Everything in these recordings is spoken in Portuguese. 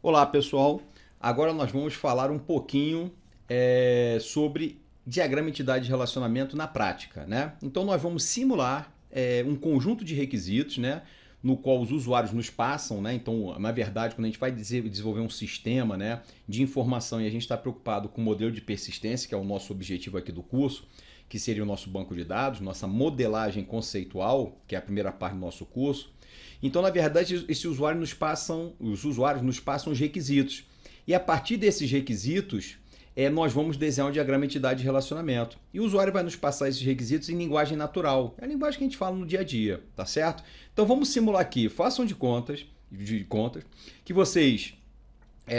Olá, pessoal. Agora nós vamos falar um pouquinho sobre diagrama entidade de relacionamento na prática, né? Então nós vamos simular um conjunto de requisitos, né? No qual os usuários nos passam, né? Então, na verdade, quando a gente vai desenvolver um sistema, né, de informação e a gente está preocupado com o modelo de persistência, que é o nosso objetivo aqui do curso, que seria o nosso banco de dados, nossa modelagem conceitual, que é a primeira parte do nosso curso. Então, na verdade, os usuários nos passam os requisitos. E a partir desses requisitos, nós vamos desenhar um diagrama entidade de relacionamento. E o usuário vai nos passar esses requisitos em linguagem natural. É a linguagem que a gente fala no dia a dia, tá certo? Então vamos simular aqui. Façam de contas que vocês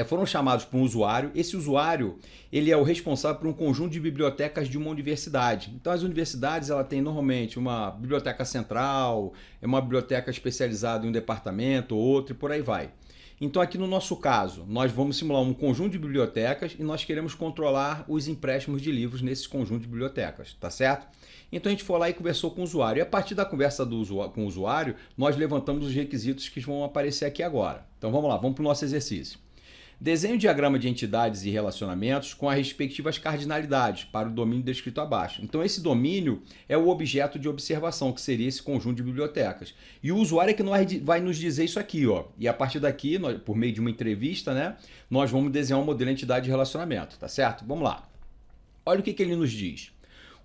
foram chamados por um usuário. Esse usuário, ele é o responsável por um conjunto de bibliotecas de uma universidade. Então as universidades, ela tem normalmente uma biblioteca central, uma biblioteca especializada em um departamento ou outro e por aí vai. Então aqui no nosso caso, nós vamos simular um conjunto de bibliotecas e nós queremos controlar os empréstimos de livros nesse conjunto de bibliotecas, tá certo? Então a gente foi lá e conversou com o usuário. E a partir da conversa com o usuário, nós levantamos os requisitos que vão aparecer aqui agora. Então vamos lá, vamos para o nosso exercício. Desenhe um diagrama de entidades e relacionamentos com as respectivas cardinalidades para o domínio descrito abaixo. Então esse domínio é o objeto de observação, que seria esse conjunto de bibliotecas. E o usuário é que vai nos dizer isso aqui, ó. E a partir daqui, por meio de uma entrevista, né, nós vamos desenhar um modelo de entidade de relacionamento, tá certo? Vamos lá. Olha o que ele nos diz.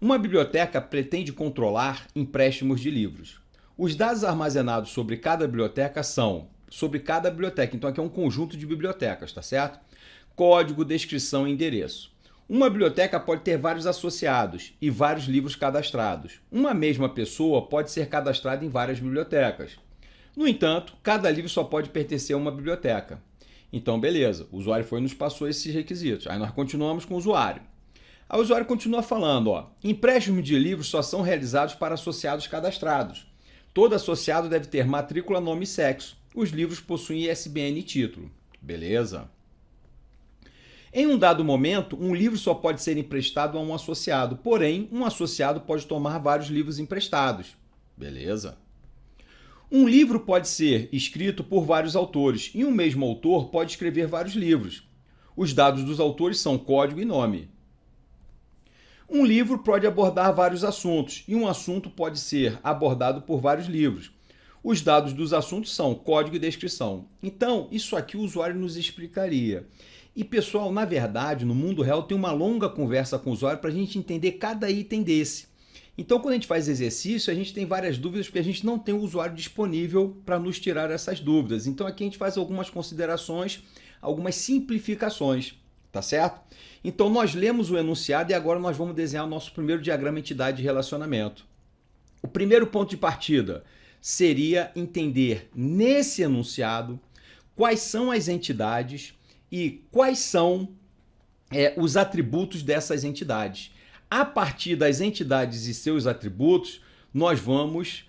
Uma biblioteca pretende controlar empréstimos de livros. Os dados armazenados sobre cada biblioteca são sobre cada biblioteca. Então aqui é um conjunto de bibliotecas, tá certo? Código, descrição e endereço. Uma biblioteca pode ter vários associados e vários livros cadastrados. Uma mesma pessoa pode ser cadastrada em várias bibliotecas. No entanto, cada livro só pode pertencer a uma biblioteca. Então, beleza, o usuário foi e nos passou esses requisitos. Aí nós continuamos com o usuário. Aí o usuário continua falando, ó, empréstimos de livros só são realizados para associados cadastrados. Todo associado deve ter matrícula, nome e sexo. Os livros possuem ISBN e título. Beleza? Em um dado momento, um livro só pode ser emprestado a um associado. Porém, um associado pode tomar vários livros emprestados. Beleza? Um livro pode ser escrito por vários autores e um mesmo autor pode escrever vários livros. Os dados dos autores são código e nome. Um livro pode abordar vários assuntos e um assunto pode ser abordado por vários livros. Os dados dos assuntos são código e descrição. Então, isso aqui o usuário nos explicaria. E, pessoal, na verdade, no mundo real, tem uma longa conversa com o usuário para a gente entender cada item desse. Então, quando a gente faz exercício, a gente tem várias dúvidas porque a gente não tem o usuário disponível para nos tirar essas dúvidas. Então, aqui a gente faz algumas considerações, algumas simplificações, tá certo? Então, nós lemos o enunciado e agora nós vamos desenhar o nosso primeiro diagrama entidade de relacionamento. O primeiro ponto de partida seria entender nesse enunciado quais são as entidades e quais são os atributos dessas entidades. A partir das entidades e seus atributos, nós vamos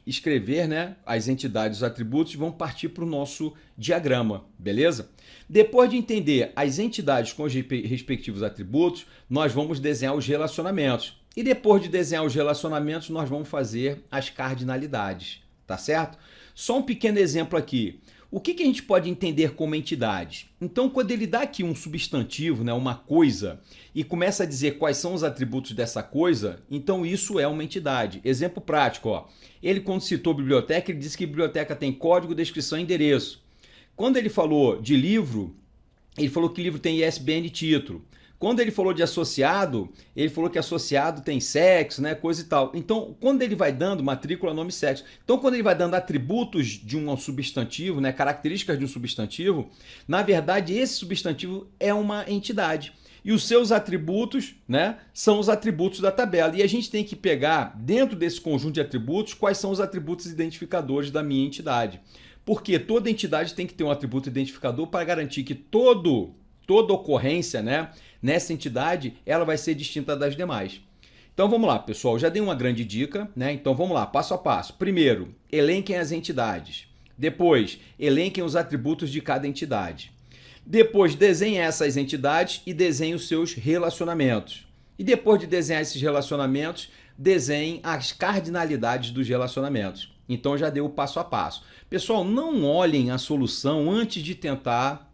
escrever, né, as entidades e os atributos e vamos partir para o nosso diagrama, beleza? Depois de entender as entidades com os respectivos atributos, nós vamos desenhar os relacionamentos. E depois de desenhar os relacionamentos, nós vamos fazer as cardinalidades, tá certo? Só um pequeno exemplo aqui. O que a gente pode entender como entidade? Então, quando ele dá aqui um substantivo, né, uma coisa, e começa a dizer quais são os atributos dessa coisa, então isso é uma entidade. Exemplo prático, ó. Ele, quando citou biblioteca, ele disse que biblioteca tem código, descrição e endereço. Quando ele falou de livro, ele falou que livro tem ISBN e título. Quando ele falou de associado, ele falou que associado tem sexo, né, coisa e tal. Então, quando ele vai dando matrícula, nome e sexo. Então, quando ele vai dando atributos de um substantivo, né, características de um substantivo, na verdade, esse substantivo é uma entidade. E os seus atributos, né, são os atributos da tabela. E a gente tem que pegar, dentro desse conjunto de atributos, quais são os atributos identificadores da minha entidade. Porque toda entidade tem que ter um atributo identificador para garantir que toda ocorrência, né, nessa entidade, ela vai ser distinta das demais. Então vamos lá, pessoal, já dei uma grande dica, né? Então vamos lá, passo a passo. Primeiro, elenquem as entidades. Depois, elenquem os atributos de cada entidade. Depois, desenhem essas entidades e desenhem os seus relacionamentos. E depois de desenhar esses relacionamentos, desenhem as cardinalidades dos relacionamentos. Então já deu o passo a passo. Pessoal, não olhem a solução antes de tentar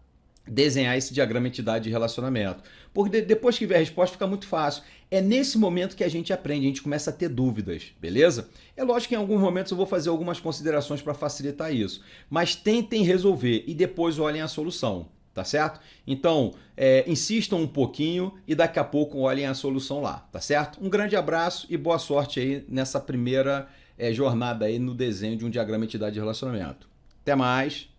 desenhar esse diagrama entidade de relacionamento. Porque depois que vier a resposta fica muito fácil. É nesse momento que a gente aprende, a gente começa a ter dúvidas, beleza? É lógico que em alguns momentos eu vou fazer algumas considerações para facilitar isso. Mas tentem resolver e depois olhem a solução, tá certo? Então, insistam um pouquinho e daqui a pouco olhem a solução lá, tá certo? Um grande abraço e boa sorte aí nessa primeira jornada aí no desenho de um diagrama entidade de relacionamento. Até mais!